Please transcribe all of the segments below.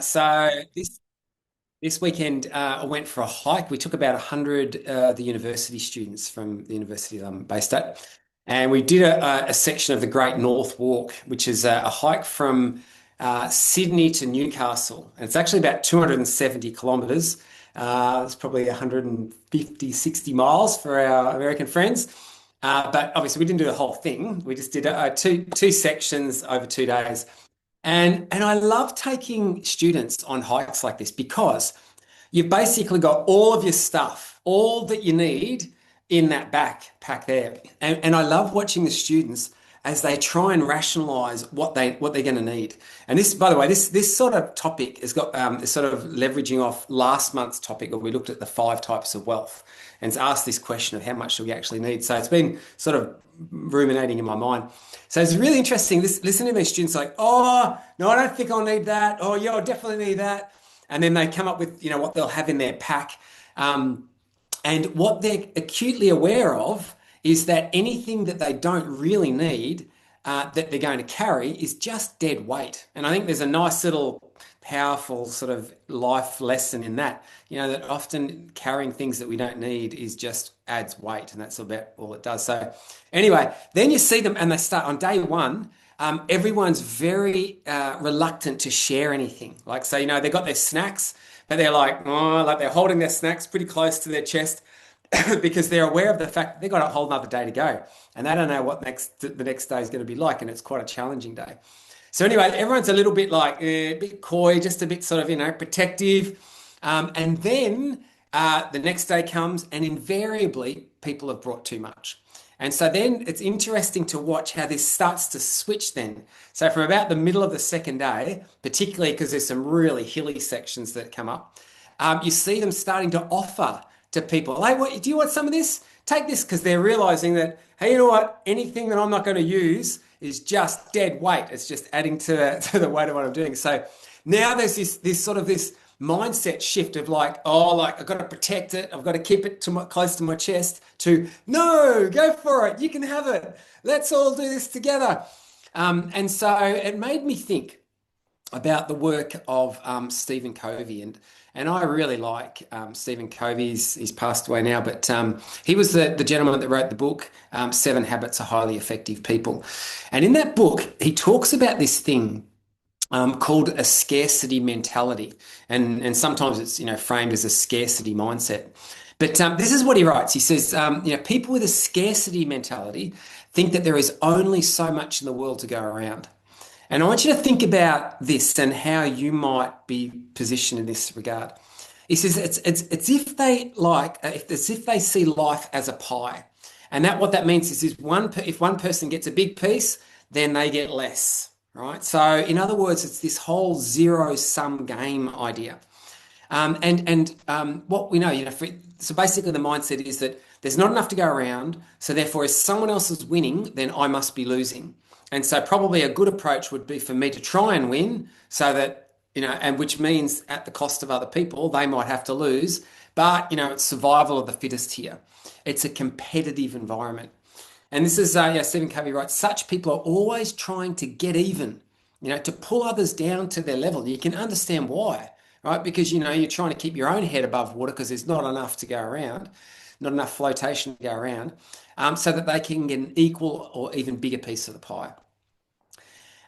So this weekend, I went for a hike. We took about 100 the university students from the university that I'm based at, and we did a section of the Great North Walk, which is a hike from Sydney to Newcastle. And it's actually about 270 kilometres. It's probably 150, 60 miles for our American friends. But obviously, we didn't do the whole thing. We just did two sections over 2 days. And I love taking students on hikes like this because you've basically got all of your stuff, all that you need in that backpack there. And I love watching the students as they try and rationalize what they're going to need. And this, by the way, this sort of topic has got is sort of leveraging off last month's topic where we looked at the 5 types of wealth and it's asked this question of how much do we actually need. So it's been sort of ruminating in my mind. So it's really interesting. Listening to these students like, oh, no, I don't think I'll need that. Oh, yeah, I'll definitely need that. And then they come up with, what they'll have in their pack. And what they're acutely aware of is that anything that they don't really need that they're going to carry is just dead weight. And I think there's a nice little powerful sort of life lesson in that, that often carrying things that we don't need is just adds weight, and that's about all it does. So anyway, then you see them and they start on day one. Everyone's very reluctant to share anything. Like, so, they've got their snacks, but they're like, oh, like they're holding their snacks pretty close to their chest because they're aware of the fact that they've got a whole nother day to go. And they don't know what the next day is going to be like. And it's quite a challenging day. So anyway, everyone's a little bit like a bit coy, just a bit sort of, protective. And then the next day comes and invariably people have brought too much. And so then it's interesting to watch how this starts to switch then. So from about the middle of the second day, particularly because there's some really hilly sections that come up, you see them starting to offer to people, hey, do you want some of this? Take this, because they're realizing that, hey, you know what? Anything that I'm not going to use is just dead weight. It's just adding to the weight of what I'm doing. So now there's this sort of this mindset shift of like, oh, like I've got to protect it. I've got to keep it close to my chest, to no, go for it. You can have it. Let's all do this together. And so it made me think about the work of Stephen Covey. And I really like Stephen Covey. He's passed away now, but he was the gentleman that wrote the book, 7 Habits of Highly Effective People. And in that book, he talks about this thing called a scarcity mentality. And sometimes it's, framed as a scarcity mindset. But this is what he writes. He says, people with a scarcity mentality think that there is only so much in the world to go around. And I want you to think about this and how you might be positioned in this regard. He says it's if they see life as a pie, and what that means is if one person gets a big piece, then they get less, right? So in other words, it's this whole zero-sum game idea. What we know, so basically the mindset is that there's not enough to go around, so therefore if someone else is winning, then I must be losing. And so probably a good approach would be for me to try and win so that, and which means at the cost of other people, they might have to lose. But, it's survival of the fittest here. It's a competitive environment. And this is, Stephen Covey writes, such people are always trying to get even, to pull others down to their level. You can understand why, right? Because, you're trying to keep your own head above water because there's not enough to go around, not enough flotation to go around. So that they can get an equal or even bigger piece of the pie.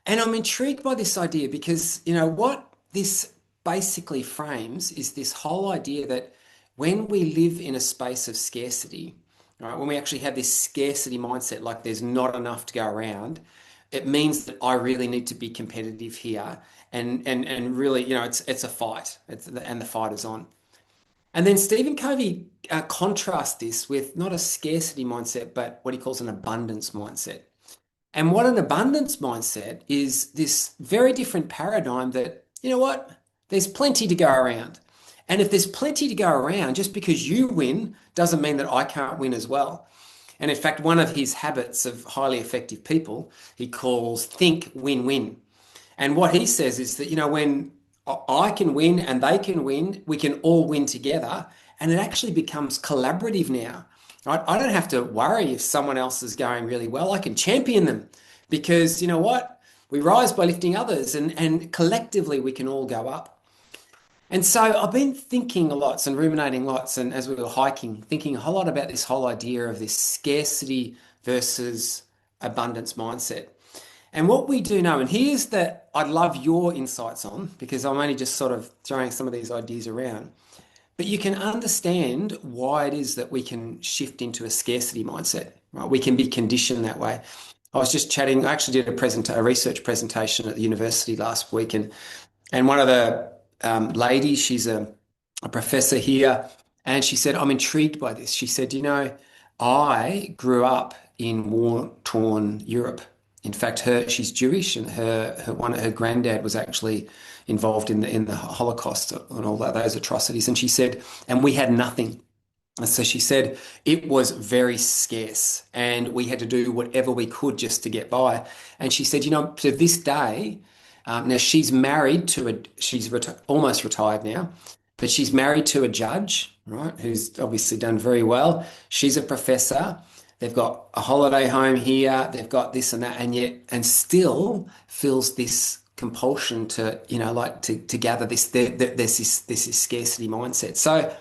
And I'm intrigued by this idea because, what this basically frames is this whole idea that when we live in a space of scarcity, right, when we actually have this scarcity mindset, like there's not enough to go around, it means that I really need to be competitive here. And really, it's a fight, and the fight is on. And then Stephen Covey contrasts this with not a scarcity mindset, but what he calls an abundance mindset. And what an abundance mindset is this very different paradigm that, there's plenty to go around. And if there's plenty to go around, just because you win doesn't mean that I can't win as well. And in fact, one of his habits of highly effective people, he calls think win-win. And what he says is that, when I can win and they can win, we can all win together. And it actually becomes collaborative now, right? I don't have to worry if someone else is going really well. I can champion them because we rise by lifting others and collectively we can all go up. And so I've been thinking lots and ruminating lots, and as we were hiking, thinking a whole lot about this whole idea of this scarcity versus abundance mindset. And what we do know, and here's that I'd love your insights on, because I'm only just sort of throwing some of these ideas around. But you can understand why it is that we can shift into a scarcity mindset, right? We can be conditioned that way. I was just chatting, I actually did a research presentation at the university last week, and one of the ladies, she's a professor here, and she said, I'm intrigued by this. She said, I grew up in war-torn Europe. In fact, she's Jewish, and her granddad was actually involved in the Holocaust and all those atrocities. And she said, and we had nothing. And so she said it was very scarce, and we had to do whatever we could just to get by. And she said, to this day, now she's married to almost retired now, but she's married to a judge, right, who's obviously done very well. She's a professor. They've got a holiday home here. They've got this and that, and still feels this compulsion to, like to gather this. There's this scarcity mindset. So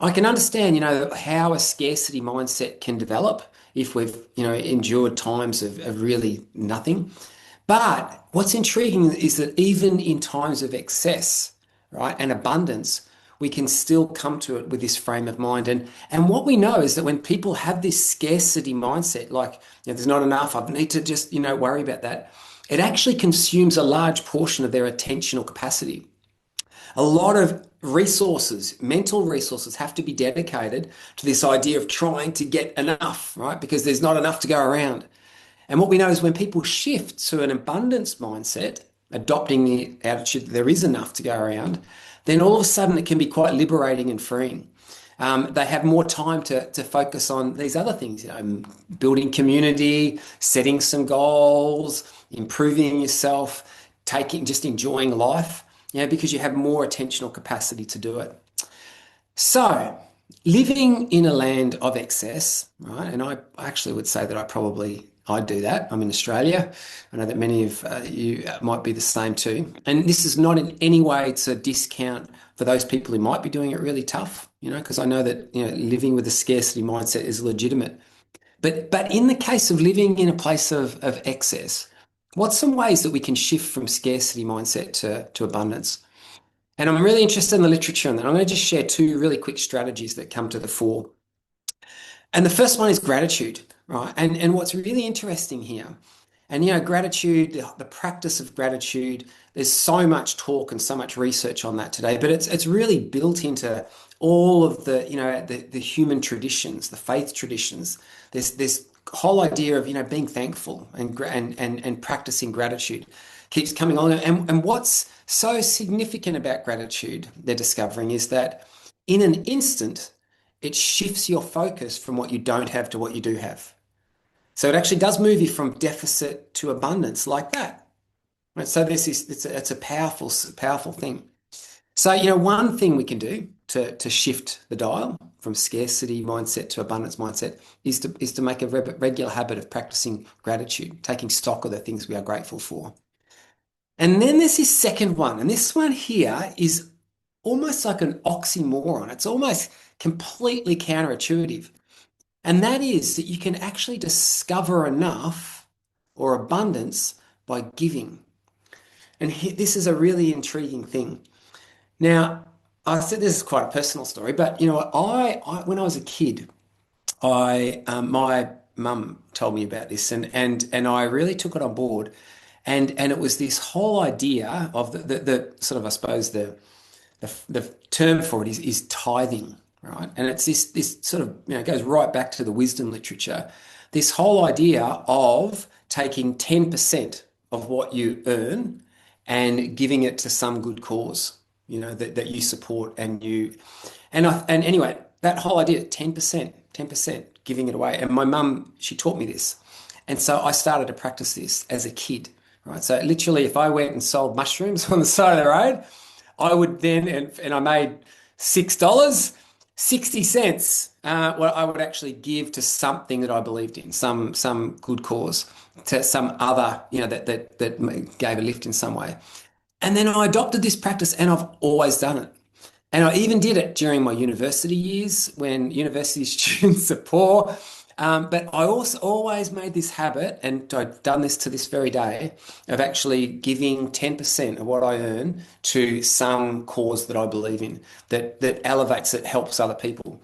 I can understand, how a scarcity mindset can develop if we've, endured times of really nothing. But what's intriguing is that even in times of excess, right, and abundance, we can still come to it with this frame of mind. And what we know is that when people have this scarcity mindset, like, there's not enough, I need to just, worry about that, it actually consumes a large portion of their attentional capacity. A lot of resources, mental resources, have to be dedicated to this idea of trying to get enough, right? Because there's not enough to go around. And what we know is when people shift to an abundance mindset, adopting the attitude that there is enough to go around, then all of a sudden it can be quite liberating and freeing. They have more time to focus on these other things, building community, setting some goals, improving yourself, just enjoying life, because you have more attentional capacity to do it. So, living in a land of excess, right? And I actually would say that I'd do that. I'm in Australia. I know that many of you might be the same too. And this is not in any way to discount for those people who might be doing it really tough, because I know that, living with a scarcity mindset is legitimate. But in the case of living in a place of excess, what's some ways that we can shift from scarcity mindset to abundance? And I'm really interested in the literature on that. I'm going to just share two really quick strategies that come to the fore. And the first one is gratitude, right? And what's really interesting here, and gratitude, the practice of gratitude, there's so much talk and so much research on that today, but it's really built into all of the, the human traditions, the faith traditions. There's this whole idea of, being thankful and practicing gratitude keeps coming on. And what's so significant about gratitude, they're discovering, is that in an instant, it shifts your focus from what you don't have to what you do have. So it actually does move you from deficit to abundance like that. Right? So it's a powerful thing. So, one thing we can do to shift the dial from scarcity mindset to abundance mindset is to make a regular habit of practicing gratitude, taking stock of the things we are grateful for. And then there's this second one, and this one here is almost like an oxymoron. It's almost completely counterintuitive. And that is that you can actually discover enough or abundance by giving. And this is a really intriguing thing. Now, I said this is quite a personal story, but I when I was a kid, my mum told me about this, and I really took it on board, and it was this whole idea of the sort of, I suppose, the term for it is tithing, right? And it's this sort of, goes right back to the wisdom literature. This whole idea of taking 10% of what you earn and giving it to some good cause, that you support and anyway, that whole idea, 10%, giving it away. And my mum, she taught me this. And so I started to practice this as a kid, right? So literally, if I went and sold mushrooms on the side of the road, I would then, and I made $6, 60 cents, what I would actually give to something that I believed in, some good cause, to some other, that gave a lift in some way. And then I adopted this practice and I've always done it. And I even did it during my university years when university students are poor. But I also always made this habit, and I've done this to this very day, of actually giving 10% of what I earn to some cause that I believe in, that elevates it, helps other people.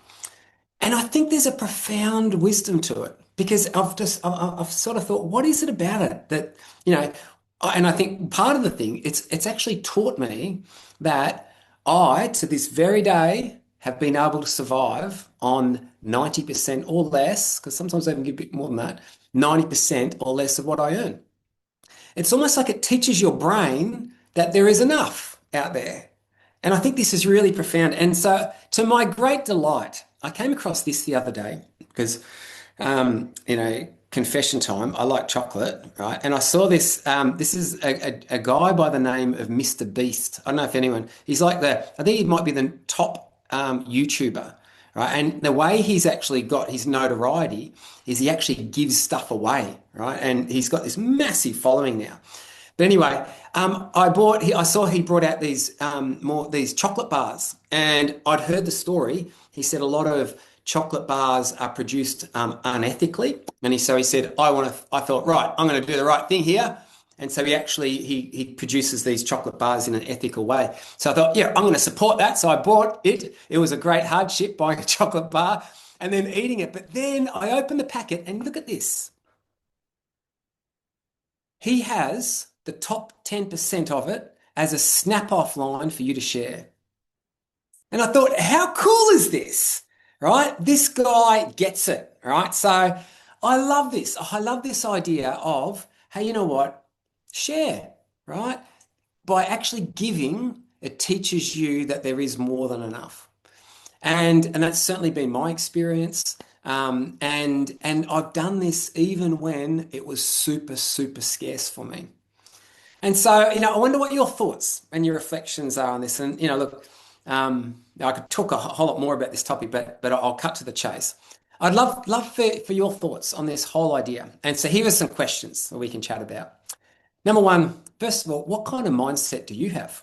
And I think there's a profound wisdom to it because I've sort of thought, what is it about it that, you know, and I think part of the thing, it's actually taught me that I, to this very day, have been able to survive on 90% or less, because sometimes I even give a bit more than that, 90% or less of what I earn. It's almost like it teaches your brain that there is enough out there. And I think this is really profound. And so, to my great delight, I came across this the other day because, confession time, I like chocolate, right? And I saw this. This is a guy by the name of Mr. Beast. I don't know if anyone, he's like I think he might be the top YouTuber, right? And the way he's actually got his notoriety is he actually gives stuff away, right? And he's got this massive following now. But anyway, I saw he brought out these chocolate bars, and I'd heard the story. He said a lot of chocolate bars are produced unethically, and so he said, I thought, right, I'm going to do the right thing here. And so he produces these chocolate bars in an ethical way. So I thought, yeah, I'm going to support that. So I bought it. It was a great hardship buying a chocolate bar and then eating it. But then I opened the packet and look at this. He has the top 10% of it as a snap off line for you to share. And I thought, how cool is this? Right? This guy gets it. Right? So I love this. I love this idea of, hey, you know what? Share. Right? By actually giving, it teaches you that there is more than enough. And that's certainly been my experience. And I've done this even when it was super, super scarce for me. And so, I wonder what your thoughts and your reflections are on this. And, look, I could talk a whole lot more about this topic, but I'll cut to the chase. I'd love for your thoughts on this whole idea. And so here are some questions that we can chat about. Number one, first of all, what kind of mindset do you have?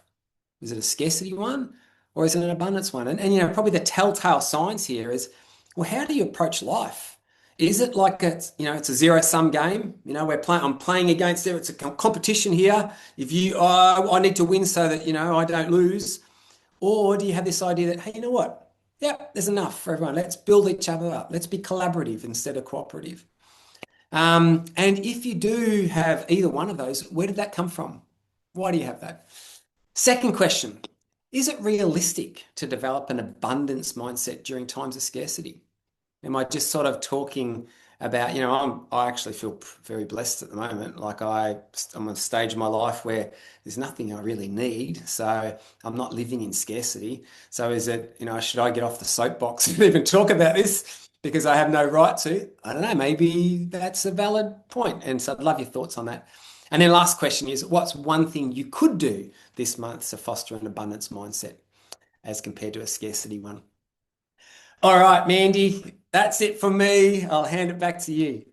Is it a scarcity one or is it an abundance one? And probably the telltale signs here is, well, how do you approach life? Is it like it's a zero-sum game? I'm playing against there. It's a competition here. I need to win so that, I don't lose. Or do you have this idea that, hey, you know what? Yeah, there's enough for everyone. Let's build each other up. Let's be collaborative instead of cooperative. And if you do have either one of those, where did that come from? Why do you have that? Second question, is it realistic to develop an abundance mindset during times of scarcity? Am I just sort of talking about, I actually feel very blessed at the moment. Like I'm at a stage in my life where there's nothing I really need. So I'm not living in scarcity. So is it, should I get off the soapbox and even talk about this because I have no right to? I don't know. Maybe that's a valid point. And so I'd love your thoughts on that. And then last question is, what's one thing you could do this month to foster an abundance mindset as compared to a scarcity one? All right, Mandy, that's it for me. I'll hand it back to you.